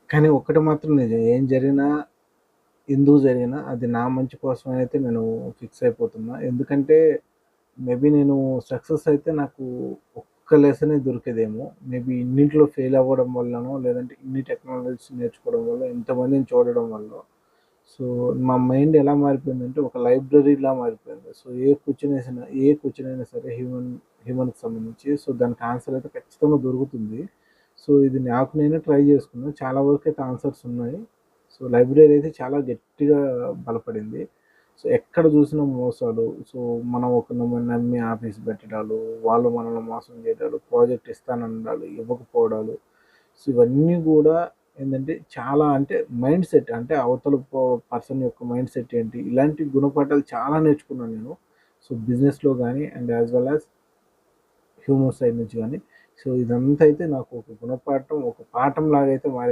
కానీ ఒక్కటి మాత్రం నిజం. ఏం జరిగినా, ఎందుకు జరిగినా అది నా మంచి కోసమే అయితే నేను ఫిక్స్ అయిపోతున్నా. ఎందుకంటే మేబీ నేను సక్సెస్ అయితే నాకు ఒక్క లెసనే దొరికేదేమో. మేబీ ఇన్నింటిలో ఫెయిల్ అవ్వడం వల్లనో, లేదంటే ఇన్ని టెక్నాలజీస్ నేర్చుకోవడం వల్ల, ఇంతమందిని చూడడం వల్లో, సో మా మైండ్ ఎలా మారిపోయిందంటే ఒక లైబ్రరీలా మారిపోయింది. సో ఏ క్వెషన్ అయినా సరే హ్యూమన్‌కి సంబంధించి, సో దానికి ఆన్సర్ అయితే ఖచ్చితంగా దొరుకుతుంది. సో ఇది నాకు నేనే ట్రై చేసుకున్నా. చాలా వరకైతే ఆన్సర్స్ ఉన్నాయి. సో లైబ్రరీ అయితే చాలా గట్టిగా బలపడింది. సో ఎక్కడ చూసినా మోసాలు. సో మనం ఒకరిని నమ్మి ఆఫీస్ పెట్టడాలు, వాళ్ళు మనల్ని మోసం చేయడాలు, ప్రాజెక్ట్ ఇస్తాననడాలు, ఇవ్వకపోవడాలు. సో ఇవన్నీ గూడా ఏందంటే చాలా అంటే మైండ్ సెట్ అంటే అవతల పర్సన్ యొక్క మైండ్ సెట్ ఏంటి, ఇలాంటి గుణపాఠాలు చాలా నేర్చుకున్నాను నేను. సో బిజినెస్‌లో గానీ and as well as human side నుంచి గానీ. సో ఇదంతా అయితే నాకు ఒక గుణపాఠం, ఒక పాఠంలాగా అయితే మారింది.